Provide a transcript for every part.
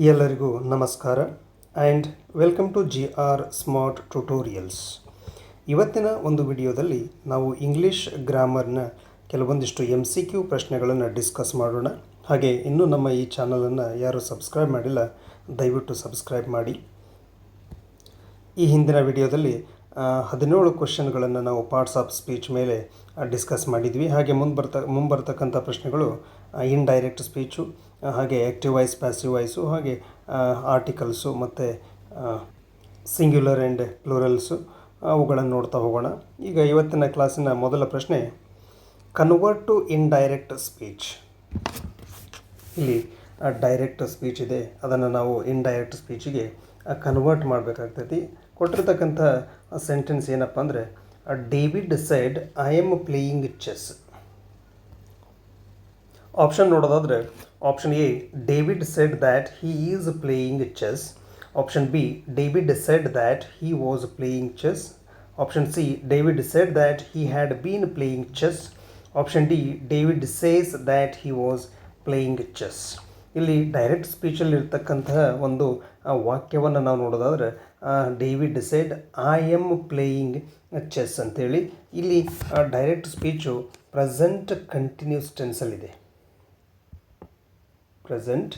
ಎಲ್ಲರಿಗೂ ನಮಸ್ಕಾರ and welcome to GR smart tutorials. ಇವತ್ತಿನ ಒಂದು ವಿಡಿಯೋದಲ್ಲಿ ನಾವು ಇಂಗ್ಲೀಷ್ ಗ್ರಾಮರ್ನ ಕೆಲವೊಂದಿಷ್ಟು MCQ ಪ್ರಶ್ನೆಗಳನ್ನು ಡಿಸ್ಕಸ್ ಮಾಡೋಣ. ಹಾಗೆ ಇನ್ನೂ ನಮ್ಮ ಈ ಚಾನಲನ್ನು ಯಾರು ಸಬ್ಸ್ಕ್ರೈಬ್ ಮಾಡಿಲ್ಲ ದಯವಿಟ್ಟು ಸಬ್ಸ್ಕ್ರೈಬ್ ಮಾಡಿ. ಈ ಹಿಂದಿನ ವಿಡಿಯೋದಲ್ಲಿ 17 ಕ್ವೆಶ್ಚನ್ಗಳನ್ನು ನಾವು ಪಾರ್ಟ್ಸ್ ಆಫ್ ಸ್ಪೀಚ್ ಮೇಲೆ ಡಿಸ್ಕಸ್ ಮಾಡಿದ್ವಿ. ಹಾಗೆ ಮುಂಬರ್ತಕ್ಕಂಥ ಪ್ರಶ್ನೆಗಳು ಇಂಡೈರೆಕ್ಟ್ ಸ್ಪೀಚು, ಹಾಗೆ ಆ್ಯಕ್ಟಿವ್ ವಾಯ್ಸ್, ಪ್ಯಾಸಿವ್ ವಾಯ್ಸು, ಹಾಗೆ ಆರ್ಟಿಕಲ್ಸು ಮತ್ತು ಸಿಂಗ್ಯುಲರ್ ಆ್ಯಂಡ್ ಪ್ಲೂರಲ್ಸು ಅವುಗಳನ್ನು ನೋಡ್ತಾ ಹೋಗೋಣ. ಈಗ ಇವತ್ತಿನ ಕ್ಲಾಸಿನ ಮೊದಲ ಪ್ರಶ್ನೆ, ಕನ್ವರ್ಟ್ ಟು ಇಂಡೈರೆಕ್ಟ್ ಸ್ಪೀಚ್. ಇಲ್ಲಿ ಡೈರೆಕ್ಟ್ ಸ್ಪೀಚ್ ಇದೆ, ಅದನ್ನು ನಾವು ಇಂಡೈರೆಕ್ಟ್ ಸ್ಪೀಚಿಗೆ ಕನ್ವರ್ಟ್ ಮಾಡಬೇಕಾಗ್ತೈತಿ. ಕೊಟ್ಟಿರ್ತಕ್ಕಂಥ ಸೆಂಟೆನ್ಸ್ ಏನಪ್ಪ ಅಂದರೆ, David said I am playing chess. Option ನೋಡೋದಾದರೆ, option A David said that he is playing chess. Option B David said that he was playing chess. Option C David said that he had been playing chess. Option D David says that he was playing chess. ಇಲ್ಲಿ direct ಸ್ಪೀಚಲ್ಲಿ ಇರ್ತಕ್ಕಂತಹ ಒಂದು ವಾಕ್ಯವನ್ನು ನಾವು ನೋಡೋದಾದರೆ, David said I am playing chess ಅಂತೇಳಿ. ಇಲ್ಲಿ direct speech present continuous ಟೆನ್ಸಲ್ಲಿದೆ. Present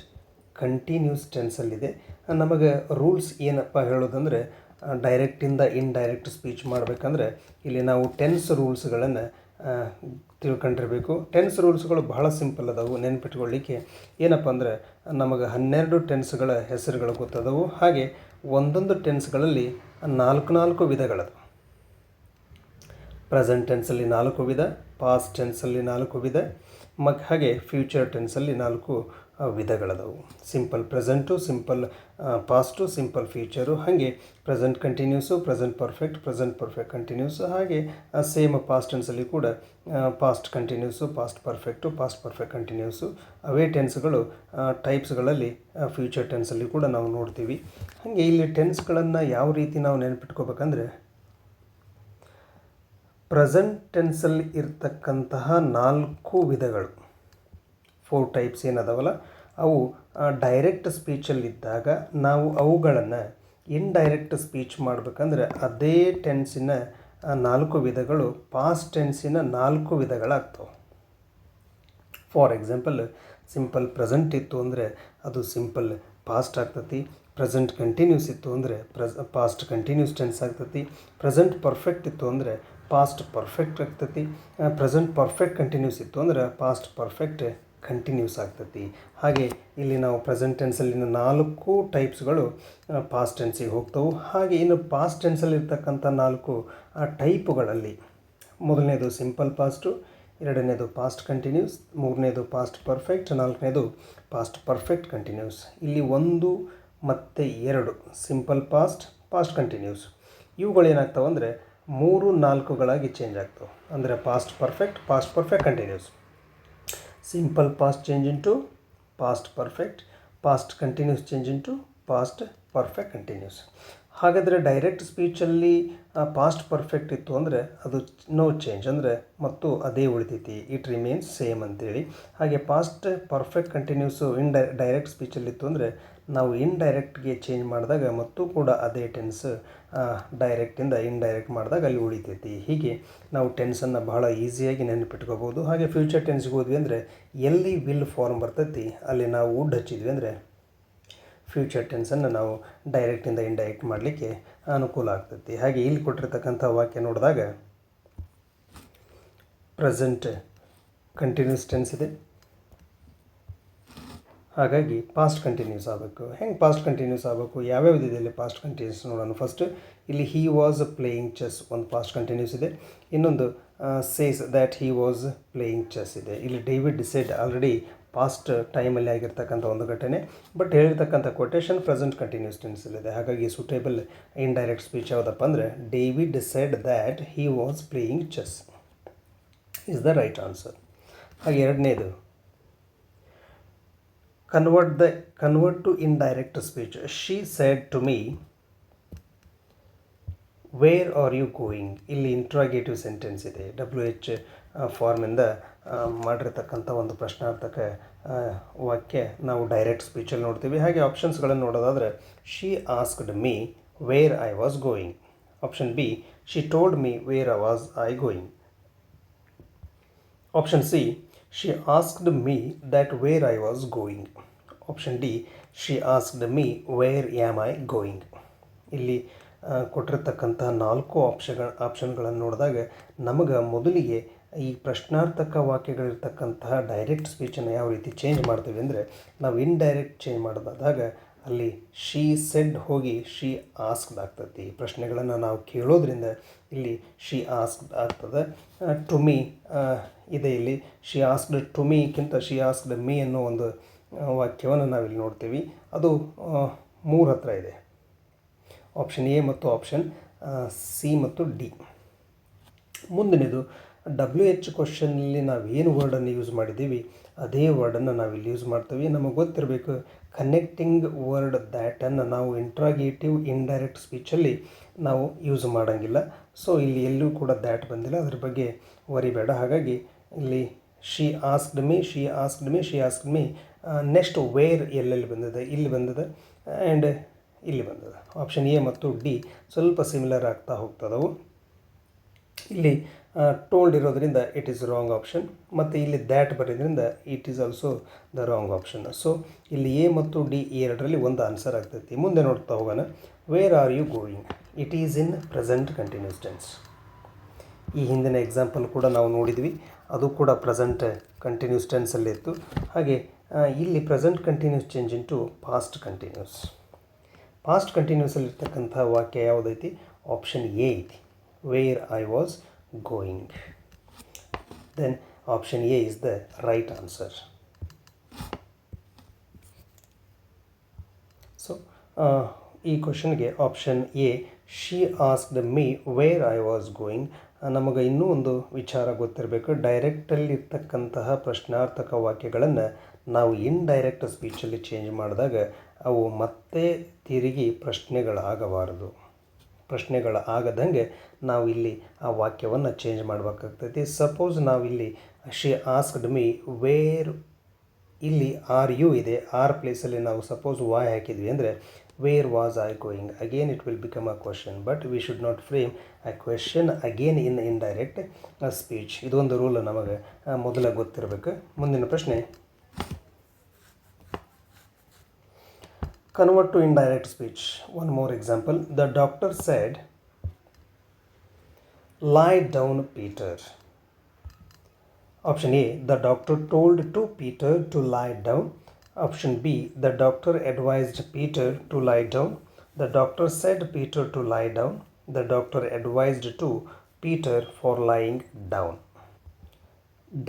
continuous ಟೆನ್ಸಲ್ಲಿದೆ. ನಮಗೆ ರೂಲ್ಸ್ ಏನಪ್ಪ ಹೇಳೋದಂದರೆ, ಡೈರೆಕ್ಟಿಂದ ಇಂಡೈರೆಕ್ಟ್ ಸ್ಪೀಚ್ ಮಾಡಬೇಕಂದ್ರೆ ಇಲ್ಲಿ ನಾವು ಟೆನ್ಸ್ ರೂಲ್ಸ್ಗಳನ್ನು ತಿಳ್ಕೊಂಡಿರಬೇಕು. ಟೆನ್ಸ್ ರೂಲ್ಸ್ಗಳು ಬಹಳ ಸಿಂಪಲ್ ಅದಾವು ನೆನ್ಪಿಟ್ಕೊಳ್ಳಿಕ್ಕೆ. ಏನಪ್ಪ ಅಂದರೆ, ನಮಗೆ 12 ಟೆನ್ಸ್ಗಳ ಹೆಸರುಗಳು ಗೊತ್ತದವು. ಹಾಗೆ ಒಂದೊಂದು ಟೆನ್ಸ್ಗಳಲ್ಲಿ 4 ವಿಧಗಳದು. ಪ್ರೆಸೆಂಟ್ ಟೆನ್ಸಲ್ಲಿ 4 ವಿಧ, ಪಾಸ್ಟ್ ಟೆನ್ಸಲ್ಲಿ 4 ವಿಧ, ಹಾಗೆ ಫ್ಯೂಚರ್ ಟೆನ್ಸಲ್ಲಿ 4 ವಿಧಗಳದವು. Simple present, simple past, simple future, ಹಾಗೆ present continuous, present perfect continuous, ಹಾಗೆ ಸೇಮ್ ಪಾಸ್ಟ್ ಟೆನ್ಸಲ್ಲಿ ಕೂಡ past continuous, past perfect continuous. ಅವೇ ಟೆನ್ಸ್ಗಳು ಟೈಪ್ಸ್ಗಳಲ್ಲಿ ಫ್ಯೂಚರ್ ಟೆನ್ಸಲ್ಲಿ ಕೂಡ ನಾವು ನೋಡ್ತೀವಿ. ಹಾಗೆ ಇಲ್ಲಿ ಟೆನ್ಸ್ಗಳನ್ನು ಯಾವ ರೀತಿ ನಾವು ನೆನಪಿಟ್ಕೋಬೇಕಂದ್ರೆ, ಪ್ರೆಸೆಂಟ್ ಟೆನ್ಸಲ್ಲಿ ಇರ್ತಕ್ಕಂತಹ 4 ವಿಧಗಳು, 4 ಟೈಪ್ಸ್ ಏನದಾವಲ್ಲ, ಅವು ಡೈರೆಕ್ಟ್ ಸ್ಪೀಚಲ್ಲಿದ್ದಾಗ ನಾವು ಅವುಗಳನ್ನು ಇಂಡೈರೆಕ್ಟ್ ಸ್ಪೀಚ್ ಮಾಡಬೇಕಂದ್ರೆ ಅದೇ ಟೆನ್ಸಿನ 4 ವಿಧಗಳು ಪಾಸ್ಟ್ ಟೆನ್ಸಿನ 4 ವಿಧಗಳಾಗ್ತವೆ. ಫಾರ್ ಎಕ್ಸಾಂಪಲ್, ಸಿಂಪಲ್ ಪ್ರೆಸೆಂಟ್ ಇತ್ತು ಅಂದರೆ ಅದು ಸಿಂಪಲ್ ಪಾಸ್ಟ್ ಆಗ್ತತಿ. ಪ್ರೆಸೆಂಟ್ ಕಂಟಿನ್ಯೂಸ್ ಇತ್ತು ಅಂದರೆ ಪಾಸ್ಟ್ ಕಂಟಿನ್ಯೂಸ್ ಟೆನ್ಸ್ ಆಗ್ತತಿ. ಪ್ರೆಸೆಂಟ್ ಪರ್ಫೆಕ್ಟ್ ಇತ್ತು ಅಂದರೆ ಪಾಸ್ಟ್ ಪರ್ಫೆಕ್ಟ್ ಆಗ್ತತಿ. ಪ್ರೆಸೆಂಟ್ ಪರ್ಫೆಕ್ಟ್ ಕಂಟಿನ್ಯೂಸ್ ಇತ್ತು ಅಂದರೆ ಪಾಸ್ಟ್ ಪರ್ಫೆಕ್ಟ್ ಕಂಟಿನ್ಯೂಸ್ ಆಗ್ತತಿ. ಹಾಗೆ ಇಲ್ಲಿ ನಾವು ಪ್ರೆಸೆಂಟ್ ಟೆನ್ಸಲ್ಲಿನ 4 ಟೈಪ್ಸ್ಗಳು ಪಾಸ್ಟ್ ಟೆನ್ಸಿಗೆ ಹೋಗ್ತವೆ. ಹಾಗೆ ಇನ್ನು ಪಾಸ್ಟ್ ಟೆನ್ಸಲ್ಲಿರ್ತಕ್ಕಂಥ 4 ಟೈಪುಗಳಲ್ಲಿ ಮೊದಲನೇದು ಸಿಂಪಲ್ ಪಾಸ್ಟು, ಎರಡನೇದು ಪಾಸ್ಟ್ ಕಂಟಿನ್ಯೂಸ್, ಮೂರನೇದು ಪಾಸ್ಟ್ ಪರ್ಫೆಕ್ಟ್, ನಾಲ್ಕನೇದು ಪಾಸ್ಟ್ ಪರ್ಫೆಕ್ಟ್ ಕಂಟಿನ್ಯೂಸ್. ಇಲ್ಲಿ 1 ಮತ್ತು 2 ಸಿಂಪಲ್ ಪಾಸ್ಟ್ ಕಂಟಿನ್ಯೂಸ್ ಇವುಗಳೇನಾಗ್ತವೆ ಅಂದರೆ 3, 4ಗಳಾಗಿ ಚೇಂಜ್ ಆಗ್ತವೆ. ಅಂದರೆ past perfect continuous, simple past change into past perfect, past continuous change into past perfect continuous. ಹಾಗಾದರೆ ಡೈರೆಕ್ಟ್ ಸ್ಪೀಚಲ್ಲಿ ಪಾಸ್ಟ್ ಪರ್ಫೆಕ್ಟ್ ಇತ್ತು ಅಂದರೆ ಅದು ನೋ ಚೇಂಜ್, ಅಂದರೆ ಮತ್ತು ಅದೇ ಉಳಿತೈತಿ, ಇಟ್ ರಿಮೇನ್ಸ್ ಸೇಮ್ ಅಂತೇಳಿ. ಹಾಗೆ ಪಾಸ್ಟ್ ಪರ್ಫೆಕ್ಟ್ ಕಂಟಿನ್ಯೂಸು ಡೈರೆಕ್ಟ್ ಸ್ಪೀಚಲ್ಲಿತ್ತು ಅಂದರೆ ನಾವು ಇಂಡೈರೆಕ್ಟ್ಗೆ ಚೇಂಜ್ ಮಾಡಿದಾಗ ಮತ್ತು ಕೂಡ ಅದೇ ಟೆನ್ಸ್ ಡೈರೆಕ್ಟಿಂದ ಇಂಡೈರೆಕ್ಟ್ ಮಾಡಿದಾಗ ಅಲ್ಲಿ ಉಳಿತೈತಿ. ಹೀಗೆ ನಾವು ಟೆನ್ಸನ್ನು ಬಹಳ ಈಸಿಯಾಗಿ ನೆನಪಿಟ್ಕೋಬೋದು. ಹಾಗೆ ಫ್ಯೂಚರ್ ಟೆನ್ಸ್ಗೆ ಹೋದ್ವಿ ಅಂದರೆ ಎಲ್ಲಿ ವಿಲ್ ಫಾರ್ಮ್ ಬರ್ತೈತಿ ಅಲ್ಲಿ ನಾವು ವುಡ್ ಹಚ್ಚಿದ್ವಿ ಅಂದರೆ ಫ್ಯೂಚರ್ ಟೆನ್ಸನ್ನು ನಾವು ಡೈರೆಕ್ಟಿಂದ ಇಂಡೈರೆಕ್ಟ್ ಮಾಡಲಿಕ್ಕೆ ಅನುಕೂಲ ಆಗ್ತೈತಿ. ಹಾಗೆ ಇಲ್ಲಿ ಕೊಟ್ಟಿರ್ತಕ್ಕಂಥ ವಾಕ್ಯ ನೋಡಿದಾಗ ಪ್ರೆಸೆಂಟ್ ಕಂಟಿನ್ಯೂಸ್ ಟೆನ್ಸ್ ಇದೆ, ಹಾಗಾಗಿ ಪಾಸ್ಟ್ ಕಂಟಿನ್ಯೂಸ್ ಆಗಬೇಕು. ಹೆಂಗೆ ಪಾಸ್ಟ್ ಕಂಟಿನ್ಯೂಸ್ ಆಗಬೇಕು, ಯಾವ್ಯಾವ ವಿಧದಲ್ಲಿ ಪಾಸ್ಟ್ ಕಂಟಿನ್ಯೂಸ್ ನೋಡೋಣ. ಫಸ್ಟ್ ಇಲ್ಲಿ ಹಿ ವಾಸ್ ಪ್ಲೇಯಿಂಗ್ ಚೆಸ್ ಒಂದು ಪಾಸ್ಟ್ ಕಂಟಿನ್ಯೂಸ್ ಇದೆ. ಇನ್ನೊಂದು says that he was playing chess ಇದೆ. ಇಲ್ಲಿ ಡೇವಿಡ್ ಸೆಡ್ ಆಲ್ರೆಡಿ ಪಾಸ್ಟ್ ಟೈಮಲ್ಲಿ ಆಗಿರ್ತಕ್ಕಂಥ ಒಂದು ಘಟನೆ, ಬಟ್ ಹೇಳಿರ್ತಕ್ಕಂಥ ಕೊಟೇಶನ್ ಪ್ರೆಸೆಂಟ್ ಕಂಟಿನ್ಯೂಸ್ ಟೆನ್ಸಲ್ಲಿದೆ. ಹಾಗಾಗಿ ಸೂಟೇಬಲ್ ಇಂಡೈರೆಕ್ಟ್ ಸ್ಪೀಚ್ ಯಾವುದಪ್ಪ ಅಂದರೆ David said that he was playing chess is the right answer. ಹಾಗೆ ಎರಡನೇದು convert to indirect speech. She said to me where are you going, ಇಲ್ಲಿ ಇಂಟ್ರಾಗೇಟಿವ್ ಸೆಂಟೆನ್ಸ್ ಇದೆ. WH ಫಾರ್ಮಿಂದ ಮಾಡಿರ್ತಕ್ಕಂಥ ಒಂದು ಪ್ರಶ್ನಾರ್ಥಕ ವಾಕ್ಯ ನಾವು ಡೈರೆಕ್ಟ್ ಸ್ಪೀಚಲ್ಲಿ ನೋಡ್ತೀವಿ. ಹಾಗೆ ಆಪ್ಷನ್ಸ್ಗಳನ್ನು ನೋಡೋದಾದರೆ, she asked me where I was going. Option B, she told me where was I going. Option C, she asked me that where I was going. Option D, she asked me where am I going. ಇಲ್ಲಿ ಕೊಟ್ಟಿರ್ತಕ್ಕಂಥ 4 ಆಪ್ಷನ್ಗಳನ್ನು ನೋಡಿದಾಗ ನಮಗೆ ಮೊದಲಿಗೆ ಈ ಪ್ರಶ್ನಾರ್ಥಕ ವಾಕ್ಯಗಳಿರ್ತಕ್ಕಂತಹ direct ಸ್ಪೀಚನ್ನು ಯಾವ ರೀತಿ change ಮಾಡ್ತೀವಿ ಅಂದರೆ, ನಾವು ಇಂಡೈರೆಕ್ಟ್ ಚೇಂಜ್ ಮಾಡೋದಾದಾಗ ಅಲ್ಲಿ ಶಿ ಸೆಡ್ ಹೋಗಿ ಶಿ ಆಸ್ಕ್ಡ್ ಆಗ್ತದೆ. ಪ್ರಶ್ನೆಗಳನ್ನು ನಾವು ಕೇಳೋದ್ರಿಂದ ಇಲ್ಲಿ ಶಿ ಆಸ್ಕ್ಡ್ ಆಗ್ತದೆ. ಟು ಮೀ ಇದೆ, ಇಲ್ಲಿ ಶಿ ಆಸ್ಕ್ಡ್ ಟು ಮೀಕ್ಕಿಂತ ಶಿ ಆಸ್ಕ್ಡ್ ಮೀ ಅನ್ನೋ ಒಂದು ವಾಕ್ಯವನ್ನು ನಾವಿಲ್ಲಿ ನೋಡ್ತೀವಿ. ಅದು 3 ಹತ್ರ ಇದೆ. ಆಪ್ಷನ್ ಎ ಮತ್ತು ಆಪ್ಷನ್ ಸಿ ಮತ್ತು ಡಿ. ಮುಂದಿನದು WH ಕ್ವಶನ್ನಲ್ಲಿ ನಾವು ಏನು ವರ್ಡನ್ನು ಯೂಸ್ ಮಾಡಿದ್ದೀವಿ ಅದೇ ವರ್ಡನ್ನು ನಾವಿಲ್ಲಿ ಯೂಸ್ ಮಾಡ್ತೀವಿ. ನಮಗೆ ಗೊತ್ತಿರಬೇಕು, ಕನೆಕ್ಟಿಂಗ್ ವರ್ಡ್ ದ್ಯಾಟನ್ನು ನಾವು ಇಂಟ್ರಾಗೇಟಿವ್ ಇಂಡೈರೆಕ್ಟ್ ಸ್ಪೀಚಲ್ಲಿ ನಾವು ಯೂಸ್ ಮಾಡೋಂಗಿಲ್ಲ. ಸೊ ಇಲ್ಲಿ ಎಲ್ಲೂ ಕೂಡ ದ್ಯಾಟ್ ಬಂದಿಲ್ಲ, ಅದ್ರ ಬಗ್ಗೆ ವರಿಬೇಡ. ಹಾಗಾಗಿ ಇಲ್ಲಿ she asked me, she asked me, she asked me. Next where ಎಲ್ಲೆಲ್ಲಿ ಬಂದಿದೆ, ಇಲ್ಲಿ ಬಂದಿದೆ ಆ್ಯಂಡ್ ಇಲ್ಲಿ ಬಂದಿದೆ. ಆಪ್ಷನ್ ಎ ಮತ್ತು ಡಿ ಸ್ವಲ್ಪ ಸಿಮಿಲರ್ ಆಗ್ತಾ ಹೋಗ್ತದವು. ಇಲ್ಲಿ ಟೋಲ್ಡ್ ಇರೋದ್ರಿಂದ ಇಟ್ ಈಸ್ ರಾಂಗ್ ಆಪ್ಷನ್, ಮತ್ತು ಇಲ್ಲಿ ದ್ಯಾಟ್ ಬರೋದ್ರಿಂದ it is also the wrong option. So ಇಲ್ಲಿ ಎ ಮತ್ತು ಡಿ ಈ ಎರಡರಲ್ಲಿ ಒಂದು ಆನ್ಸರ್ ಆಗ್ತೈತಿ. ಮುಂದೆ ನೋಡ್ತಾ ಹೋಗೋಣ. Where are you going, it is in present continuous tense. ಈ ಹಿಂದಿನ ಎಕ್ಸಾಂಪಲ್ ಕೂಡ ನಾವು ನೋಡಿದ್ವಿ, ಅದು ಕೂಡ ಪ್ರೆಸೆಂಟ್ ಕಂಟಿನ್ಯೂಸ್ ಟೆನ್ಸಲ್ಲಿತ್ತು. ಹಾಗೆ ಇಲ್ಲಿ present continuous change into past continuous. Past ಕಂಟಿನ್ಯೂಸಲ್ಲಿರ್ತಕ್ಕಂಥ ವಾಕ್ಯ ಯಾವುದೈತಿ? ಆಪ್ಷನ್ ಎ ಐತಿ, where I was going. Then option A is the right answer. So ಈ ಕ್ವಶನ್ಗೆ option A, she asked me where I was going. ನಮಗೆ ಇನ್ನೂ ಒಂದು ವಿಚಾರ ಗೊತ್ತಿರಬೇಕು, ಡೈರೆಕ್ಟಲ್ಲಿ ಇರ್ತಕ್ಕಂತಹ ಪ್ರಶ್ನಾರ್ಥಕ ವಾಕ್ಯಗಳನ್ನು ನಾವು ಇಂಡೈರೆಕ್ಟ್ ಸ್ಪೀಚಲ್ಲಿ ಚೇಂಜ್ ಮಾಡಿದಾಗ ಅವು ಮತ್ತೆ ತಿರುಗಿ ಪ್ರಶ್ನೆಗಳಾಗದಂಗೆ ನಾವು ಇಲ್ಲಿ ಆ ವಾಕ್ಯವನ್ನು ಚೇಂಜ್ ಮಾಡಬೇಕಾಗ್ತೈತಿ. ಸಪೋಸ್ ನಾವಿಲ್ಲಿ ಶಿ ಆಸ್ಕ್ಡ್ ಮೀ ವೇರ್, ಇಲ್ಲಿ ಆರ್ ಯು ಇದೆ, ಆರ್ ಪ್ಲೇಸಲ್ಲಿ ನಾವು ಸಪೋಸ್ ವಾಯ್ ಹಾಕಿದ್ವಿ ಅಂದರೆ wear was I going, again it will become a question. But we should not frame a question again in indirect speech. ಇದೊಂದು rule ನಮಗೆ ಮೊದಲ ಗೊತ್ತಿರಬೇಕು. ಮುಂದಿನ ಪ್ರಶ್ನೆ, convert to indirect speech. One more example. The doctor said, lie down, Peter. Option A, the doctor told to Peter to lie down. Option B, the doctor advised Peter to lie down. The doctor said Peter to lie down. The doctor advised to Peter for lying down.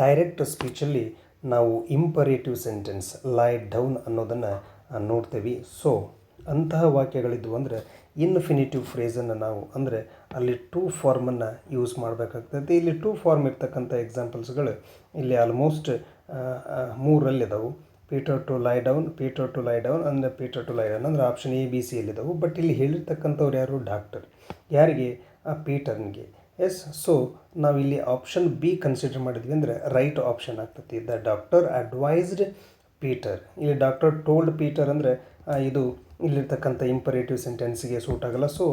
Direct ಸ್ಪೀಚಲ್ಲಿ ನಾವು imperative sentence ಲೈ down ಅನ್ನೋದನ್ನು ನೋಡ್ತೀವಿ. So ಅಂತಹ ವಾಕ್ಯಗಳಿದ್ವು ಅಂದರೆ infinitive ಫ್ರೇಸನ್ನು ನಾವು ಅಂದರೆ ಅಲ್ಲಿ ಟು ಫಾರ್ಮನ್ನು ಯೂಸ್ ಮಾಡಬೇಕಾಗ್ತದೆ. ಇಲ್ಲಿ ಟು ಫಾರ್ಮ್ ಇರ್ತಕ್ಕಂಥ ಎಕ್ಸಾಂಪಲ್ಸ್ಗಳು ಇಲ್ಲಿ almost 3 Peter to lie down, Peter to lie down ಅಂದರೆ ಪೀಟರ್ ಟು ಲೈ ಡೌನ್ ಅಂದರೆ ಆಪ್ಷನ್ ಎ ಬಿ ಸಿ ಎಲ್ಲಿದ್ದಾವೆ. ಬಟ್ ಇಲ್ಲಿ ಹೇಳಿರ್ತಕ್ಕಂಥವ್ರು ಯಾರು? ಡಾಕ್ಟರ್. ಯಾರಿಗೆ? ಆ ಪೀಟರ್ನಿಗೆ. ಎಸ್. ಸೊ ನಾವಿಲ್ಲಿ ಆಪ್ಷನ್ ಬಿ ಕನ್ಸಿಡರ್ ಮಾಡಿದ್ವಿ ಅಂದರೆ ರೈಟ್ ಆಪ್ಷನ್ ಆಗ್ತೈತಿ. The doctor advised Peter. ಇಲ್ಲಿ ಡಾಕ್ಟರ್ ಟೋಲ್ಡ್ ಪೀಟರ್ ಅಂದರೆ ಇದು ಇಲ್ಲಿರ್ತಕ್ಕಂಥ ಇಂಪರೇಟಿವ್ ಸೆಂಟೆನ್ಸ್ಗೆ ಸೂಟ್ ಆಗಲ್ಲ. ಸೊ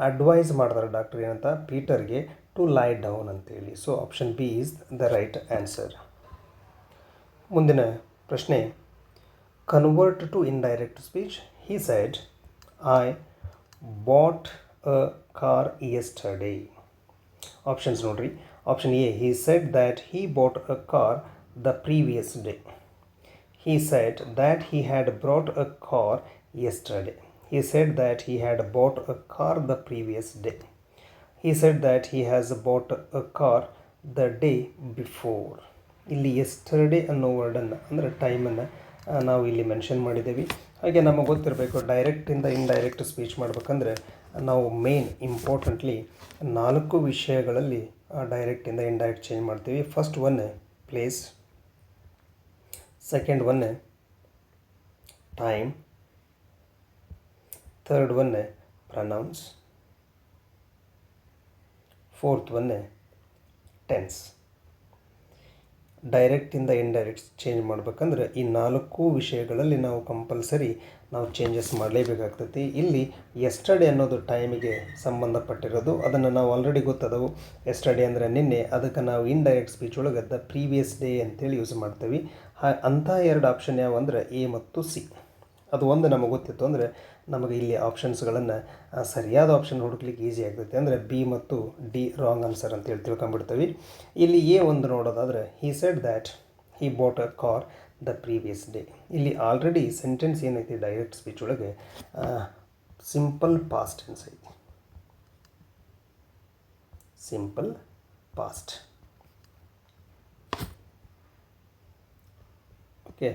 ಅಡ್ವೈಸ್ ಮಾಡಿದಾರೆ ಡಾಕ್ಟರ್ ಏನಂತ? ಪೀಟರ್ಗೆ ಟು ಲೈ ಡೌನ್ ಅಂತೇಳಿ. So option B is the right answer. ಮುಂದಿನ ಪ್ರಶ್ನೆ, convert to indirect speech. He said, I bought a car yesterday. ಆಪ್ಷನ್ಸ್ ನೋಡ್ರಿ. Option A, he said that he bought a car the previous day. He said that he had bought a car yesterday. He said that he had bought a car the previous day. He said that he has bought a car the day before. ಇಲ್ಲಿ yesterday ಅನ್ನೋ ವರ್ಡನ್ನು ಅಂದರೆ ಟೈಮನ್ನು ನಾವು ಇಲ್ಲಿ mention ಮಾಡಿದ್ದೀವಿ. ಹಾಗೆ ನಮಗೆ ಗೊತ್ತಿರಬೇಕು, ಡೈರೆಕ್ಟಿಂದ ಇಂಡೈರೆಕ್ಟ್ ಸ್ಪೀಚ್ ಮಾಡ್ಬೇಕಂದ್ರೆ ನಾವು ಮೇನ್ ಇಂಪಾರ್ಟೆಂಟ್ಲಿ 4 ವಿಷಯಗಳಲ್ಲಿ ಡೈರೆಕ್ಟಿಂದ ಇಂಡೈರೆಕ್ಟ್ ಚೇಂಜ್ ಮಾಡ್ತೀವಿ. First one place, second one time, third one pronouns, fourth one tense. ಡೈರೆಕ್ಟಿಂದ ಇಂಡೈರೆಕ್ಟ್ ಚೇಂಜ್ ಮಾಡ್ಬೇಕಂದ್ರೆ ಈ 4 ವಿಷಯಗಳಲ್ಲಿ ನಾವು ಕಂಪಲ್ಸರಿ ನಾವು ಚೇಂಜಸ್ ಮಾಡಲೇಬೇಕಾಗ್ತೈತಿ. ಇಲ್ಲಿ ಎಸ್ಟರ್ಡೇ ಅನ್ನೋದು ಟೈಮಿಗೆ ಸಂಬಂಧಪಟ್ಟಿರೋದು, ಅದನ್ನು ನಾವು ಆಲ್ರೆಡಿ ಗೊತ್ತದವು. ಎಸ್ಟರ್ಡೇ ಅಂದರೆ ನಿನ್ನೆ, ಅದಕ್ಕೆ ನಾವು ಇಂಡೈರೆಕ್ಟ್ ಸ್ಪೀಚ್ ಒಳಗೆ ದ ಪ್ರೀವಿಯಸ್ ಡೇ ಅಂತೇಳಿ ಯೂಸ್ ಮಾಡ್ತೀವಿ. ಅಂಥ 2 ಆಪ್ಷನ್ ಯಾವ ಅಂದರೆ ಎ ಮತ್ತು ಸಿ. ಅದು ಒಂದು ನಮಗೆ ಗೊತ್ತಿತ್ತು ಅಂದರೆ ನಮಗೆ ಇಲ್ಲಿ ಆಪ್ಷನ್ಸ್ಗಳನ್ನು ಸರಿಯಾದ ಆಪ್ಷನ್ ಹುಡುಕ್ಲಿಕ್ಕೆ ಈಸಿ ಆಗ್ತೈತೆ. ಅಂದರೆ ಬಿ ಮತ್ತು ಡಿ ರಾಂಗ್ ಆನ್ಸರ್ ಅಂತೇಳಿ ತಿಳ್ಕೊಂಬಿಡ್ತೀವಿ. ಇಲ್ಲಿ ಎ ಒಂದು ನೋಡೋದಾದರೆ he said that he bought a car the previous day. ಇಲ್ಲಿ ಆಲ್ರೆಡಿ ಸೆಂಟೆನ್ಸ್ ಏನೈತಿ ಡೈರೆಕ್ಟ್ ಸ್ಪೀಚ್ ಒಳಗೆ ಸಿಂಪಲ್ ಪಾಸ್ಟ್ ಟೆನ್ಸ್ ಐತಿ. Simple past. Okay,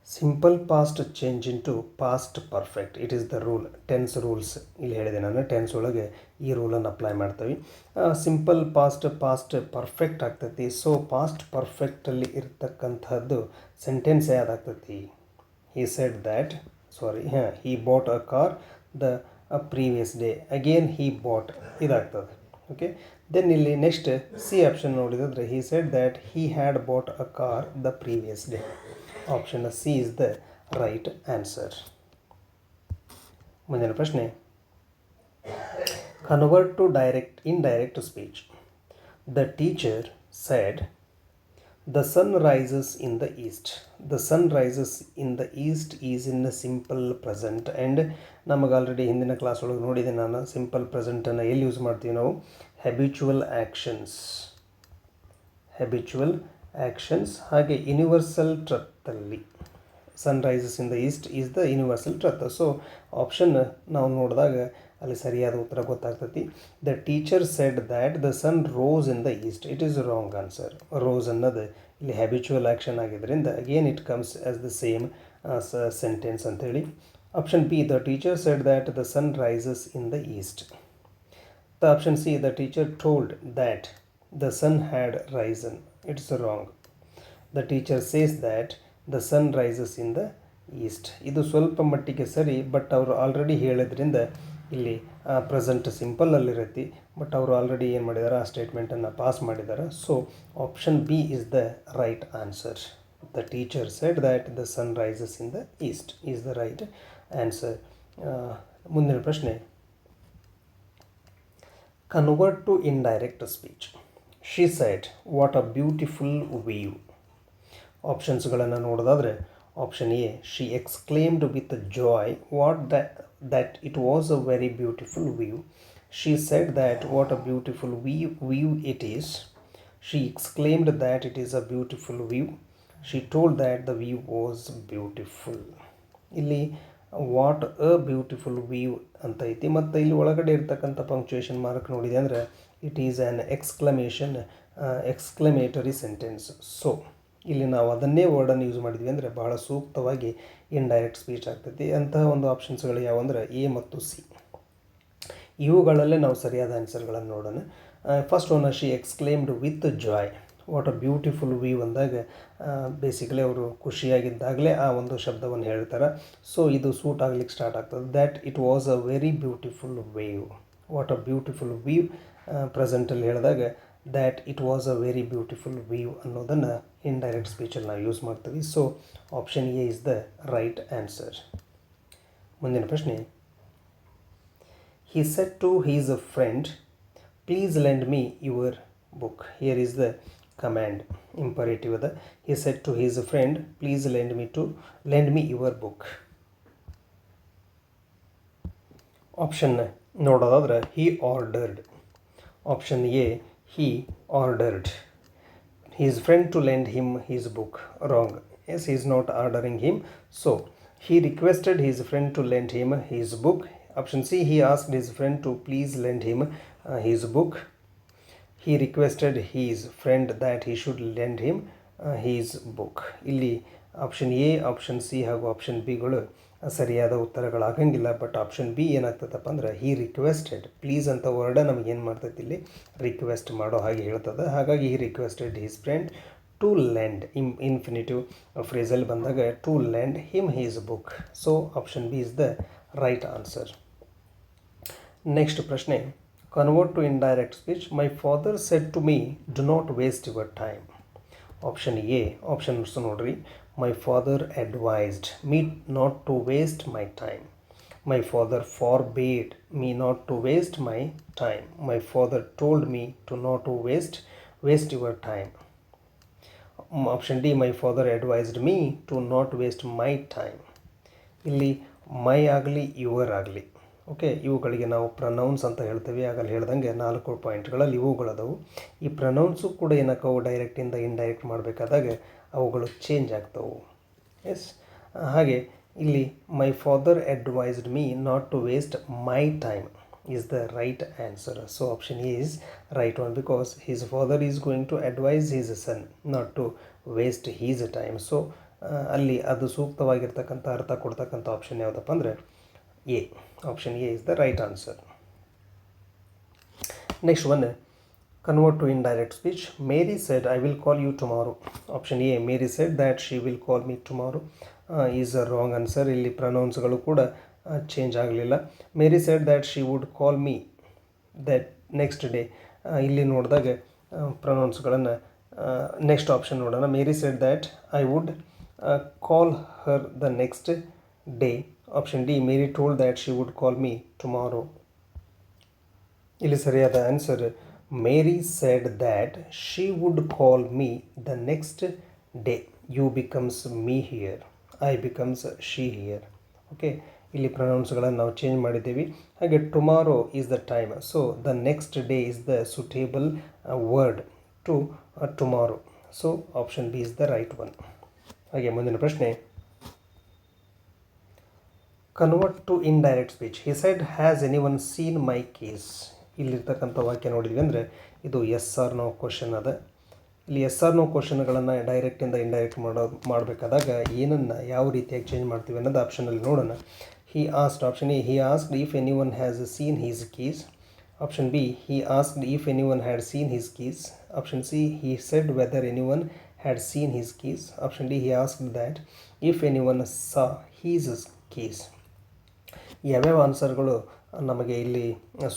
simple past change into past perfect, it is the rule. Tense rules ಇಲ್ಲಿ ಹೇಳಿದೆ ನಾನು. ಟೆನ್ಸ್ ಒಳಗೆ ಈ ರೂಲನ್ನು ಅಪ್ಲೈ ಮಾಡ್ತೀವಿ. ಸಿಂಪಲ್ ಪಾಸ್ಟ್ ಪರ್ಫೆಕ್ಟ್ ಆಗ್ತೈತಿ. ಸೊ ಪಾಸ್ಟ್ ಪರ್ಫೆಕ್ಟಲ್ಲಿ ಇರ್ತಕ್ಕಂಥದ್ದು ಸೆಂಟೆನ್ಸ್ ಯಾವ್ದಾಗ್ತೈತಿ? He said that he bought a car the previous day. Again he bought ಇದಾಗ್ತದೆ. ಓಕೆ, ದೆನ್ ಇಲ್ಲಿ ನೆಕ್ಸ್ಟ್ ಸಿ ಆಪ್ಷನ್ ನೋಡಿದರೆ he said that he had bought a car the previous day. Option C is the right answer. ಮುಂದಿನ ಪ್ರಶ್ನೆ, convert to indirect speech. The teacher said the sun rises in the east. The sun rises in the east is in simple present. And ನಮಗೆ already ಹಿಂದಿನ class ಒಳಗೆ ನೋಡಿದೆ ನಾನು. Simple ಪ್ರೆಸೆಂಟನ್ನು ಎಲ್ಲಿ use ಮಾಡ್ತೀವಿ ನಾವು? ಹ್ಯಾಬಿಚುವಲ್ ಆ್ಯಕ್ಷನ್ಸ್ ಹಾಗೆ universal ಟ್ರತ್ತಲ್ಲಿ. Sun rises in the east is the universal truth. So option ನಾವು ನೋಡಿದಾಗ ಅಲ್ಲಿ ಸರಿಯಾದ ಉತ್ತರ ಗೊತ್ತಾಗ್ತೈತಿ. The teacher said that the sun rose in the east. It is wrong answer. Rose ಅನ್ನೋದು ಇಲ್ಲಿ ಹ್ಯಾಬಿಚುವಲ್ ಆ್ಯಕ್ಷನ್ ಆಗಿದ್ದರಿಂದ again it comes as the same sentence ಅಂಥೇಳಿ. Option B, the teacher said that the sun rises in the east. The option C, the teacher told that the sun had risen. It's wrong. The teacher says that the sun rises in the east. ಇದು ಸ್ವಲ್ಪ ಮಟ್ಟಿಗೆ ಸರಿ, but ಅವರು already ಹೇಳಿದ್ರಿಂದ ಇಲ್ಲಿ present ಸಿಂಪಲಲ್ಲಿರೈತಿ. But ಅವರು already ಏನು ಮಾಡಿದ್ದಾರೆ, ಆ ಸ್ಟೇಟ್ಮೆಂಟನ್ನು ಪಾಸ್ ಮಾಡಿದ್ದಾರೆ. So option B is the right answer. The teacher said that the sun rises in the east is the right answer. ಮುಂದಿನ ಪ್ರಶ್ನೆ, convert to indirect speech. She said what a beautiful view. ಆಪ್ಷನ್ಸ್ಗಳನ್ನು ನೋಡೋದಾದರೆ option A, she exclaimed with joy that it was a very beautiful view. She said that what a beautiful view it is. She exclaimed that it is a beautiful view. She told that the view was beautiful. ಇಲ್ಲಿ what a beautiful view ಅಂತ ಐತಿ. ಮತ್ತು ಇಲ್ಲಿ ಒಳಗಡೆ ಇರ್ತಕ್ಕಂಥ punctuation mark ನೋಡಿದೆ ಅಂದರೆ it is an exclamatory sentence. So ಇಲ್ಲಿ ನಾವು ಅದನ್ನೇ ವರ್ಡನ್ನು ಯೂಸ್ ಮಾಡಿದ್ವಿ ಅಂದರೆ ಬಹಳ ಸೂಕ್ತವಾಗಿ ಇಂಡೈರೆಕ್ಟ್ ಸ್ಪೀಚ್ ಆಗ್ತೈತಿ. ಅಂತಹ ಒಂದು ಆಪ್ಷನ್ಸ್ಗಳು ಯಾವಂದ್ರೆ ಎ ಮತ್ತು ಸಿ. ಇವುಗಳಲ್ಲೇ ನಾವು ಸರಿಯಾದ ಆನ್ಸರ್ಗಳನ್ನು ನೋಡೋಣ. First one, she exclaimed with Joy. What a beautiful view ಅಂದಾಗ ಬೇಸಿಕಲಿ ಅವರು ಖುಷಿಯಾಗಿದ್ದಾಗಲೇ ಆ ಒಂದು ಶಬ್ದವನ್ನು ಹೇಳ್ತಾರೆ. ಸೊ ಇದು ಸೂಟ್ ಆಗ್ಲಿಕ್ಕೆ ಸ್ಟಾರ್ಟ್ ಆಗ್ತದೆ. That it was a very beautiful view. What a beautiful view ಪ್ರೆಸೆಂಟಲ್ಲಿ ಹೇಳಿದಾಗ that it was a very beautiful view ಅನ್ನೋದನ್ನು ಇಂಡೈರೆಕ್ಟ್ ಸ್ಪೀಚಲ್ಲಿ ನಾವು ಯೂಸ್ ಮಾಡ್ತೀವಿ. So option A is the right answer. ಮುಂದಿನ ಪ್ರಶ್ನೆ, he said to his friend, please lend me your book. Here is the command, imperative ada. He said to his friend, please lend me your book. Option ನೋಡೋದಾದ್ರೆ he ordered. Option A, he ordered his friend to lend him his book. Wrong. Yes, he is not ordering him. So he requested his friend to lend him his book. Option C, he asked his friend to please lend him his book. He requested his friend that he should lend him his book. ಇಲ್ಲಿ option A, option C ಹಾಗೂ option ಬಿಗಳು ಸರಿಯಾದ ಉತ್ತರಗಳಾಗಂಗಿಲ್ಲ. But option B ಏನಾಗ್ತದಪ್ಪ ಅಂದ್ರೆ he requested. Please ಅಂತ ವರ್ಡ ನಮಗೆ ಏನು ಮಾಡ್ತೈತಿ, ಇಲ್ಲಿ ರಿಕ್ವೆಸ್ಟ್ ಮಾಡೋ ಹಾಗೆ ಹೇಳ್ತದೆ. ಹಾಗಾಗಿ he requested his friend to lend. Infinitive ಫ್ರೇಸಲ್ಲಿ ಬಂದಾಗ to lend him his book. So option B is the right answer. Next ಪ್ರಶ್ನೆ, Convert to indirect speech. My father said to me, do not waste your time. Option A. Options nodri. My father advised me not to waste my time. My father forbade me not to waste my time. My father told me to not to waste your time. Option D. My father advised me to not waste my time. ಇಲ್ಲಿ ಮೈ ಆಗಲಿ your ಆಗಲಿ, okay, ಇವುಗಳಿಗೆ ನಾವು pronouns ಅಂತ ಹೇಳ್ತೀವಿ. ಆಗಲ್ಲಿ ಹೇಳ್ದಂಗೆ 4 ಪಾಯಿಂಟ್ಗಳಲ್ಲಿ ಇವುಗಳದವು. ಈ ಪ್ರನೌನ್ಸು ಕೂಡ ಏನಕ್ಕವು ಡೈರೆಕ್ಟಿಂದ ಇಂಡೈರೆಕ್ಟ್ ಮಾಡಬೇಕಾದಾಗ ಅವುಗಳು ಚೇಂಜ್ ಆಗ್ತವೆ. ಎಸ್, ಹಾಗೆ ಇಲ್ಲಿ my father advised me not to waste my time is the right answer. So option A is right one, because his father is going to advise his son not to waste his time. So ಅಲ್ಲಿ ಅದು ಸೂಕ್ತವಾಗಿರ್ತಕ್ಕಂಥ ಅರ್ಥ ಕೊಡ್ತಕ್ಕಂಥ option ಯಾವುದಪ್ಪ ಅಂದರೆ A. Option A is the right answer. Next one, convert to indirect speech. Mary said I will call you tomorrow. Option A, Mary said that she will call me tomorrow is a wrong answer. ಇಲ್ಲಿ ಪ್ರನೌನ್ಸ್ಗಳು ಕೂಡ change ಆಗಲಿಲ್ಲ. Mary said that she would call me that next day. ಇಲ್ಲಿ ನೋಡಿದಾಗ ಪ್ರನೌನ್ಸ್ಗಳನ್ನು next option ನೋಡೋಣ. Mary said that I would call her the next day. Option D, Mary told that she would call me tomorrow. ಇಲ್ಲಿ ಸರಿಯಾದ answer Mary said that she would call me the next day. You becomes me here, I becomes she here. Okay, ಇಲ್ಲಿ ಪ್ರನೌನ್ಸ್ಗಳನ್ನು ನಾವು change ಮಾಡಿದ್ದೀವಿ. ಹಾಗೆ tomorrow is the time, so the next day is the suitable word to tomorrow. So option B is the right one. ಹಾಗೆ ಮುಂದಿನ ಪ್ರಶ್ನೆ, convert to indirect speech. He said has any one scene my case. ಇಲ್ಲಿರ್ತಕ್ಕಂಥ ವಾಕ್ಯ ನೋಡಿದ್ವಿ ಅಂದರೆ ಇದು S or no question ಅದ. ಇಲ್ಲಿ ಎಸ್ ಆರ್ ನೋ ಕ್ವಶನ್ಗಳನ್ನು ಡೈರೆಕ್ಟಿಂದ ಇಂಡೈರೆಕ್ಟ್ ಮಾಡಬೇಕಾದಾಗ ಏನನ್ನು ಯಾವ ರೀತಿಯಾಗಿ ಚೇಂಜ್ ಮಾಡ್ತೀವಿ ಅನ್ನೋದು ಆಪ್ಷನಲ್ಲಿ ನೋಡೋಣ. He asked, option A, he asked if any one has seen his keys. Option B, he asked if any one had seen his keys. Option C, he said whether any one had seen his keys. Option D, he asked that if any one saw his keys. ಯಾವ್ಯಾವ ಆನ್ಸರ್ಗಳು ನಮಗೆ ಇಲ್ಲಿ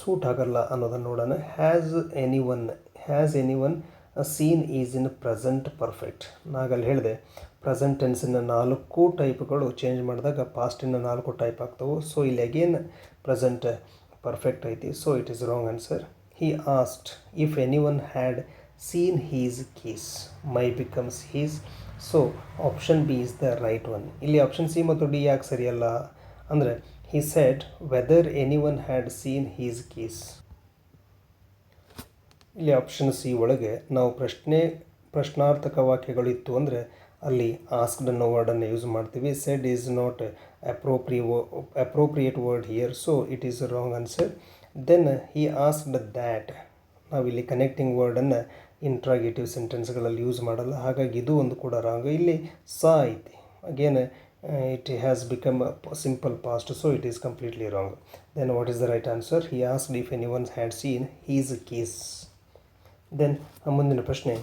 suit ಆಗಲ್ಲ ಅನ್ನೋದನ್ನು ನೋಡೋಣ. Has any one seen is in present perfect. ನಾಗಲ್ಲಿ ಹೇಳಿದೆ present ಟೆನ್ಸಿನ 4 ಟೈಪ್ಗಳು ಚೇಂಜ್ ಮಾಡಿದಾಗ ಪಾಸ್ಟಿನ 4 ಟೈಪ್ ಆಗ್ತವೆ. ಸೊ ಇಲ್ಲಿ ಅಗೇನ್ ಪ್ರೆಸೆಂಟ್ ಪರ್ಫೆಕ್ಟ್ ಐತಿ, so it is wrong answer. He asked if any one had seen his keys, my becomes his. So option B is the right one. ಇಲ್ಲಿ option C ಮತ್ತು D ಯಾಕೆ ಸರಿಯಲ್ಲ ಅಂದರೆ he said whether anyone had seen his keys. ಇಲ್ಲಿ option C ಒಳಗೆ ನಾವು ಪ್ರಶ್ನಾರ್ಥಕ ವಾಕ್ಯಗಳಿತ್ತು ಅಂದರೆ ಅಲ್ಲಿ ಆಸ್ಕ್ಡ್ ಅನ್ನೋ ವರ್ಡನ್ನು ಯೂಸ್ ಮಾಡ್ತೀವಿ. Said is not appropriate word here, so it is wrong answer. Then he asked that, ನಾವಿಲ್ಲಿ ಕನೆಕ್ಟಿಂಗ್ ವರ್ಡನ್ನು ಇಂಟ್ರಾಗೇಟಿವ್ ಸೆಂಟೆನ್ಸ್ಗಳಲ್ಲಿ ಯೂಸ್ ಮಾಡಲ್ಲ, ಹಾಗಾಗಿ ಇದು ಒಂದು ಕೂಡ ರಾಂಗ್. ಇಲ್ಲಿ ಸಾ ಐತಿ, again it has become a simple past, so it is completely wrong. Then what is the right answer? He asked if anyone had seen his keys. Then ಮುಂದಿನ ಪ್ರಶ್ನೆ,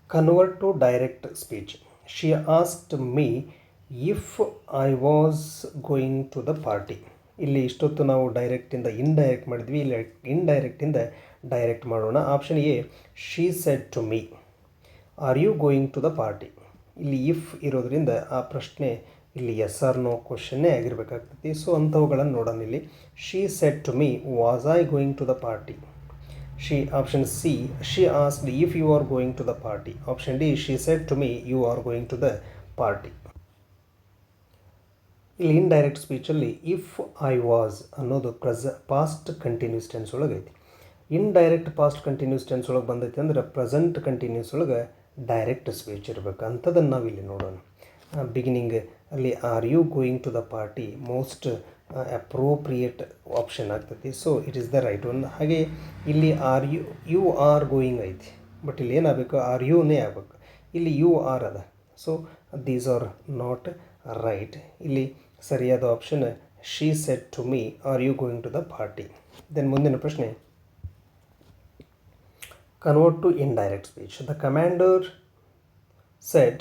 convert to direct speech. She asked me if I was going to the party. ಇಲ್ಲಿ ಇಷ್ಟೊತ್ತು ನಾವು ಡೈರೆಕ್ಟಿಂದ indirect ಮಾಡಿದ್ವಿ, ಇಲ್ಲಿ ಇಂಡೈರೆಕ್ಟಿಂದ direct ಮಾಡೋಣ. Option A, she said to me are you going to the party. ಇಲ್ಲಿ ಇಫ್ ಇರೋದ್ರಿಂದ ಆ ಪ್ರಶ್ನೆ ಇಲ್ಲಿ ಎಸ್ ಆರ್ ನೋ ಕ್ವಶನ್ನೇ ಆಗಿರಬೇಕಾಗ್ತೈತಿ. ಸೊ ಅಂಥವುಗಳನ್ನು ನೋಡೋಣ. ಇಲ್ಲಿ she said to me was I going to the party. Option C, she asked if you are going to the party. Option D, she said to me you are going to the party. ಇಲ್ಲಿ indirect ಸ್ಪೀಚಲ್ಲಿ if I was ಅನ್ನೋದು past continuous tense ಒಳಗೆ ಐತಿ. Indirect past continuous tense ಒಳಗೆ ಬಂದೈತಿ ಅಂದರೆ present continuous ಒಳಗೆ direct speech ಇರಬೇಕು. ಅಂಥದ್ದನ್ನು ನಾವಿಲ್ಲಿ ನೋಡೋಣ. ಬಿಗಿನಿಂಗ್ ಅಲ್ಲಿ are you going to the party most appropriate option ಆಗ್ತೈತಿ. So it is the right one. ಹಾಗೆ ಇಲ್ಲಿ ಯು ಆರ್ ಗೋಯಿಂಗ್ ಐತಿ, ಬಟ್ ಇಲ್ಲಿ ಏನಾಗಬೇಕು, ಆರ್ ಯುನೇ ಆಗಬೇಕು. ಇಲ್ಲಿ ಯು ಆರ್ ಅದ, so these are not right. ಇಲ್ಲಿ ಸರಿಯಾದ option she said to me are you going to the party. Then ಮುಂದಿನ ಪ್ರಶ್ನೆ, convert to indirect speech. The commander said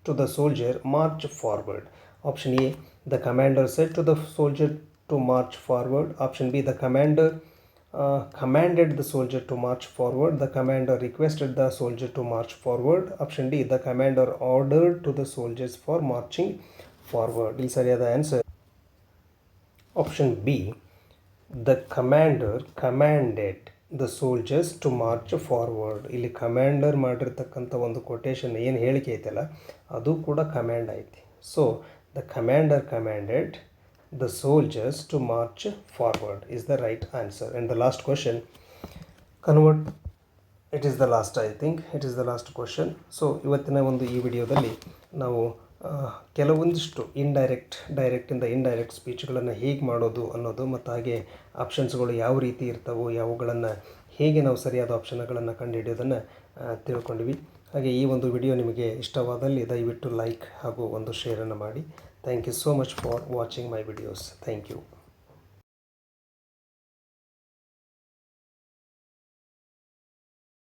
to the soldier, march forward. Option A, the commander said to the soldier to march forward. Option B, the commander commanded the soldier to march forward. The commander requested the soldier to march forward. Option D, the commander ordered to the soldiers for marching forward. ಇಲ್ಲಿ ಸರಿಯಾದ answer option B, the commander commanded the soldiers to march forward. ಇಲ್ಲಿ commander ಮಾಡಿರ್ತಕ್ಕಂಥ ಒಂದು quotation ಏನು ಹೇಳಿಕೆ ಐತಲ್ಲ ಅದು ಕೂಡ ಕಮ್ಯಾಂಡ್ ಐತಿ. So the commander commanded the soldiers to march forward is the right answer. And the last question, convert, it is the last, I think it is the last question. So ಇವತ್ತಿನ ಒಂದು ಈ ವಿಡಿಯೋದಲ್ಲಿ ನಾವು ಕೆಲವೊಂದಿಷ್ಟು ಡೈರೆಕ್ಟಿಂದ indirect ಸ್ಪೀಚ್ಗಳನ್ನು ಹೇಗೆ ಮಾಡೋದು ಅನ್ನೋದು ಮತ್ತು ಹಾಗೆ ಆಪ್ಷನ್ಸ್ಗಳು ಯಾವ ರೀತಿ ಇರ್ತವೋ ಯಾವುಗಳನ್ನು ಹೇಗೆ ನಾವು ಸರಿಯಾದ ಆಪ್ಷನ್ಗಳನ್ನು ಕಂಡುಹಿಡಿಯೋದನ್ನು ತಿಳ್ಕೊಂಡಿವಿ. ಹಾಗೆ ಈ ಒಂದು ವಿಡಿಯೋ ನಿಮಗೆ ಇಷ್ಟವಾದಲ್ಲಿ ದಯವಿಟ್ಟು ಲೈಕ್ ಹಾಗೂ ಒಂದು ಶೇರನ್ನು ಮಾಡಿ. Thank you so much for watching my videos. Thank you.